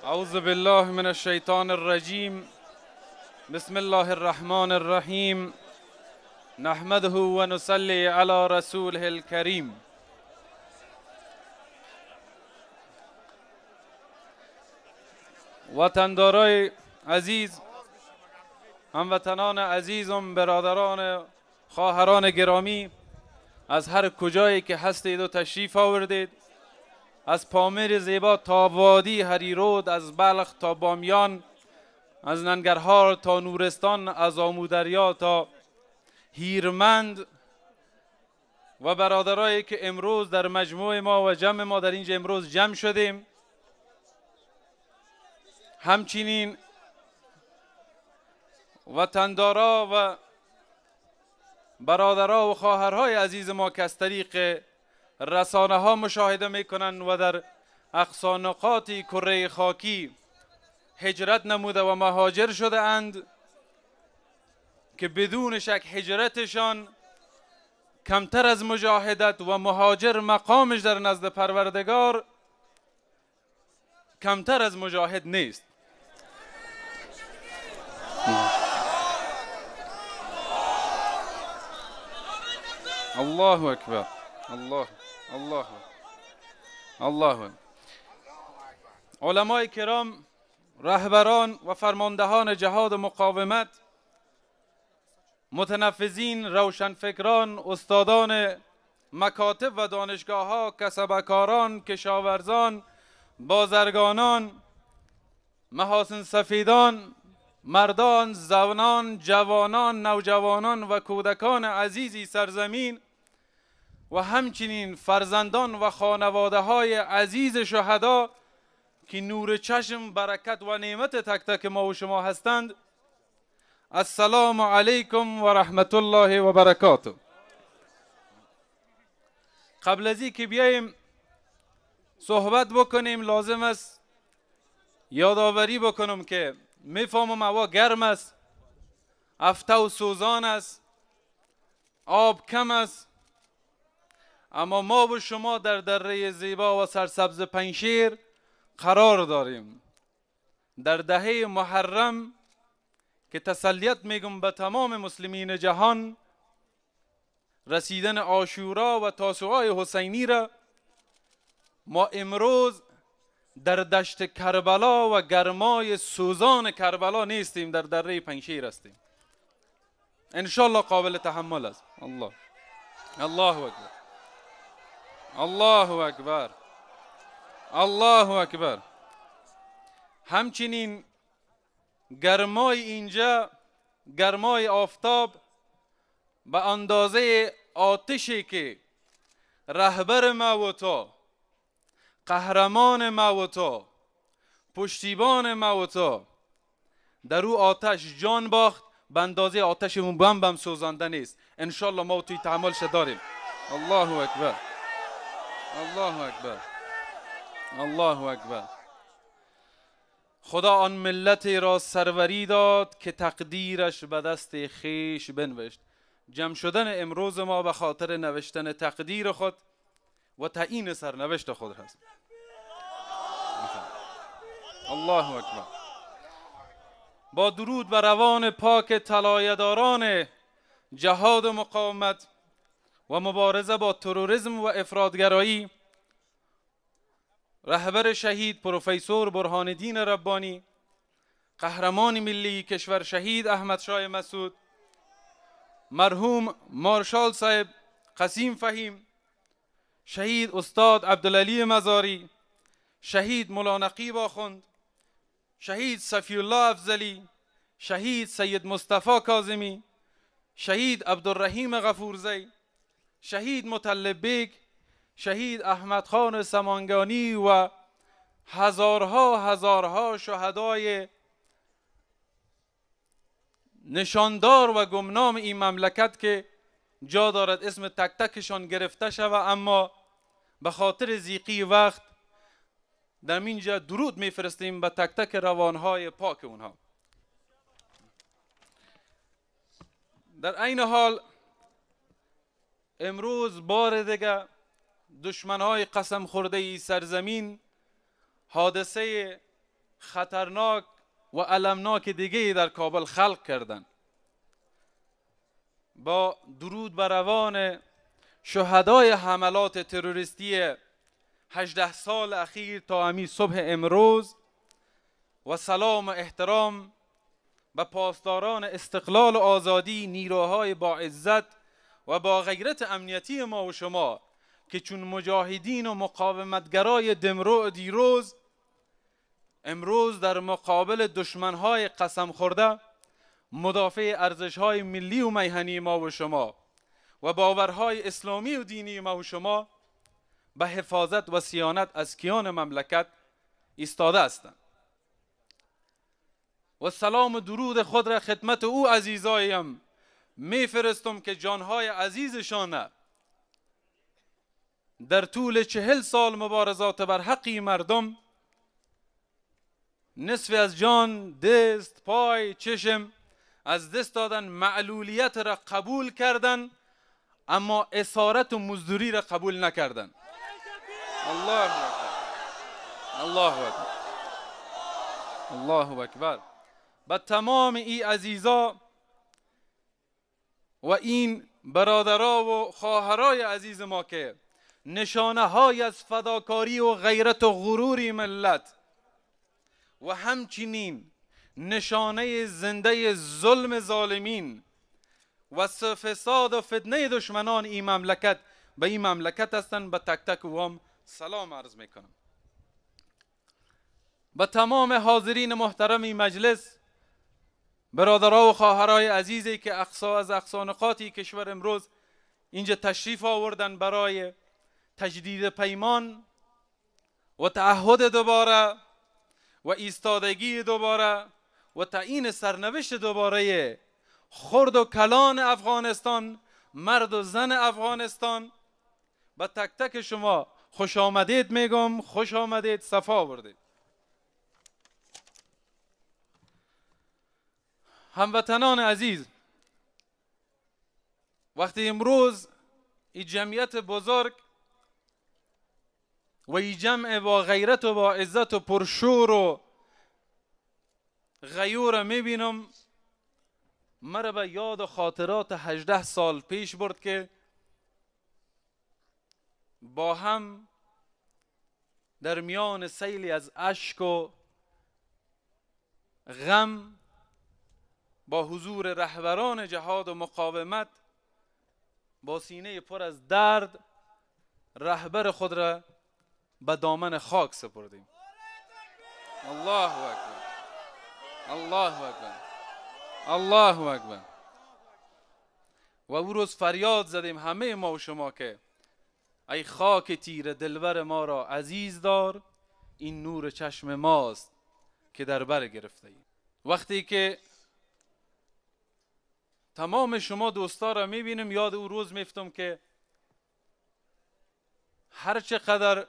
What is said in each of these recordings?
اعوذ بالله من الشیطان الرجیم. بسم الله الرحمن الرحیم. نحمده و نصلی علی رسوله الکریم. وطندارای عزیز، هموطنان عزیزم، برادران، خواهران گرامی، از هر کجایی که هستید و تشریف آوردید، از پامیر زیبا تا وادی هریرود، از بلخ تا بامیان، از ننگرهار تا نورستان، از آمودریا تا هیرمند، و برادرایی که امروز در مجموع ما و جمع ما در اینجا امروز جمع شدیم، همچنین وطندارا و برادرها و خواهرهای عزیز ما که از طریق رسانه ها مشاهده میکنند و در اقصا نقاط کره خاکی هجرت نموده و مهاجر شده اند، که بدون شک هجرتشان کمتر از مجاهدت و مهاجر مقامش در نزد پروردگار کمتر از مجاهد نیست. الله اکبر. الله. علمای کرام، رهبران و فرماندهان جهاد و مقاومت، متنفذین، روشنفکران، استادان مکاتب و دانشگاه ها، کسبکاران، کشاورزان، بازرگانان، محاسن سفیدان، مردان، زنان، جوانان، نوجوانان و کودکان عزیزی سرزمین، و همچنین فرزندان و خانواده های عزیز شهدا که نور چشم، برکت و نعمت تک تک ما و شما هستند، السلام علیکم و رحمت الله و برکاته. قبل از اینکه بیاییم صحبت بکنیم، لازم است یادآوری بکنم که میفهمم هوا گرم است، افته و سوزان است، آب کم است، اما ما و شما در دره زیبا و سرسبز پنجشیر قرار داریم. در دهه محرم که تسلیت میگم به تمام مسلمین جهان، رسیدن عاشورا و تاسوعای حسینی را، ما امروز در دشت کربلا و گرمای سوزان کربلا نیستیم، در دره پنجشیر هستیم. انشالله قابل تحمل است. الله اکبر. الله اکبر. الله اکبر. همچنین گرمای اینجا، گرمای آفتاب، به اندازه آتشی که رهبر ما و تو، قهرمان ما و تو، پشتیبان ما و تو در او آتش جان باخت، به اندازه آتشمون بم سوزانده نیست. انشالله ما توی تحملش داریم. الله اکبر. الله اکبر. الله اکبر. خدا آن ملتی را سروری داد که تقدیرش به دست خیش بنوشت. جمع شدن امروز ما به خاطر نوشتن تقدیر خود و تعیین سرنوشت خود هست. الله اکبر. با درود بر روان پاک طلایه‌داران جهاد و مقاومت و مبارزه با تروریسم و افراطگرایی، رهبر شهید پروفسور برهان الدین ربانی، قهرمان ملی کشور شهید احمد شاه مسعود، مرحوم مارشال صاحب قسیم فهیم، شهید استاد عبدالعلی مزاری، شهید مولا نقیب آخوند، شهید صفی الله افضلی، شهید سید مصطفی کاظمی، شهید عبدالرحیم غفورزی، شهید مطلب بیگ، شهید احمد خان سمانگانی و هزارها شهدای نشاندار و گمنام این مملکت که جا دارد اسم تک تکشان گرفته شود، اما به خاطر ضیقی وقت در اینجا درود میفرستیم به تک تک روانهای پاک اونها. در عین حال امروز بار دیگر دشمنهای قسم خورده ای سرزمین حادثه خطرناک و المناک دیگه در کابل خلق کردند. با درود بر روان شهدای حملات تروریستی 18 سال اخیر تا همین صبح امروز و سلام و احترام به پاسداران استقلال و آزادی، نیروهای با عزت و با غیرت امنیتی ما و شما که چون مجاهدین و مقاومتگرای دمرو دیروز امروز در مقابل دشمنهای قسم خورده مدافع ارزشهای ملی و میهنی ما و شما و باورهای اسلامی و دینی ما و شما به حفاظت و صیانت از کیان مملکت ایستاده هستند. و سلام و درود خود را خدمت او عزیزایم میفرستم که جانهای عزیزشان در طول 40 سال مبارزات بر حقی مردم نصف از جان، دست، پای، چشم از دست دادن، معلولیت را قبول کردن اما اسارت و مزدوری را قبول نکردن. الله اکبر، الله اکبر، الله اکبر. به تمام این عزیزا و این برادرها و خواهرای عزیز ما که نشانه های از فداکاری و غیرت و غروری ملت و همچنین نشانه زنده ظلم ظالمین و فساد و فتنه دشمنان این مملکت به این مملکت هستند، به تک تک هم سلام عرض میکنم. به تمام حاضرین محترم این مجلس، برادرها و خواهرای عزیزی که از اقصا نقاط کشور امروز اینجا تشریف آوردن برای تجدید پیمان و تعهد دوباره و ایستادگی دوباره و تعیین سرنوشت دوباره خرد و کلان افغانستان، مرد و زن افغانستان، به تک تک شما خوش آمدید میگم، خوش آمدید، صفا آوردید. هموطنان عزیز، وقتی امروز این جمعیت بزرگ و این جمع با غیرت و با عزت و پرشور و غیور میبینم، مرا به یاد و خاطرات 18 سال پیش برد که با هم در میان سیلی از اشک و غم با حضور رهبران جهاد و مقاومت با سینه پر از درد رهبر خود را به دامن خاک سپردیم. الله اکبر، الله اکبر، الله اکبر. و او روز فریاد زدیم همه ما و شما که ای خاک تیر دلبر ما را عزیز دار، این نور چشم ماست که در بر گرفته ایم. وقتی که تمام شما دوستا را میبینم یاد او روز میفتم که هر چقدر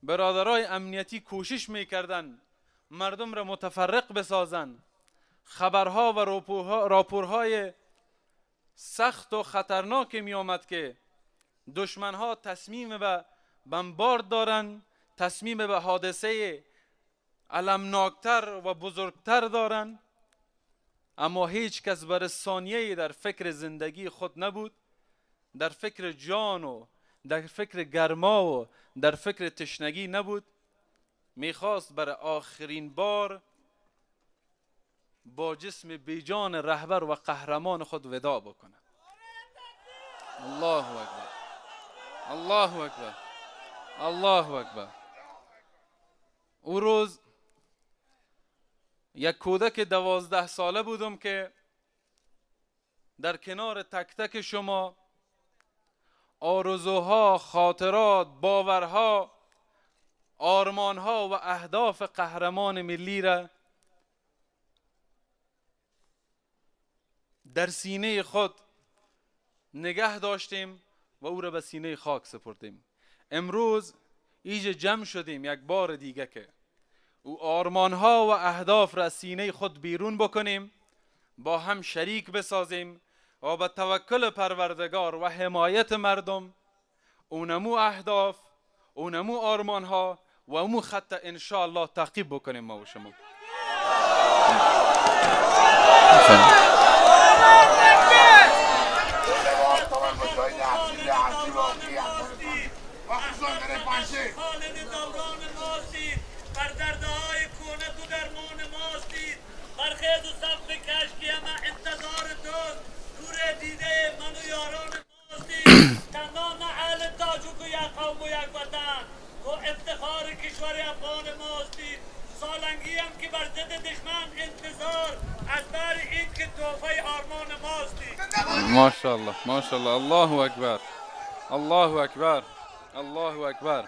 برادرای امنیتی کوشش میکردن مردم را متفرق بسازن، خبرها و راپورهای سخت و خطرناک می آمد که دشمنها تصمیم به بمبارد دارن، تصمیم به حادثه المناکتر و بزرگتر دارن، اما هیچ کس بر ثانیه‌ای در فکر زندگی خود نبود، در فکر جان و در فکر گرما و در فکر تشنگی نبود. میخواست برای آخرین بار با جسم بیجان رهبر و قهرمان خود وداع بکنه. الله اکبر، الله اکبر، الله اکبر. او روز یک کودک 12 ساله بودم که در کنار تک تک شما آرزوها، خاطرات، باورها، آرمانها و اهداف قهرمان ملی را در سینه خود نگه داشتیم و او را به سینه خاک سپردیم. امروز ایجا جمع شدیم یک بار دیگه که او آرمانها و اهداف را از سینه خود بیرون بکنیم، با هم شریک بسازیم و با توکل پروردگار و حمایت مردم اونمو اهداف، اونمو آرمانها و امو خط ان شاء الله تعقیب بکنیم ما و شما. افتخار کشور افغان ماستید. سالنگی هم که بر ضد دشمن انتظار از بر این که تحفه آرمان ماستید. ماشاءالله ماشاءالله. الله اکبر الله اکبر الله اکبر.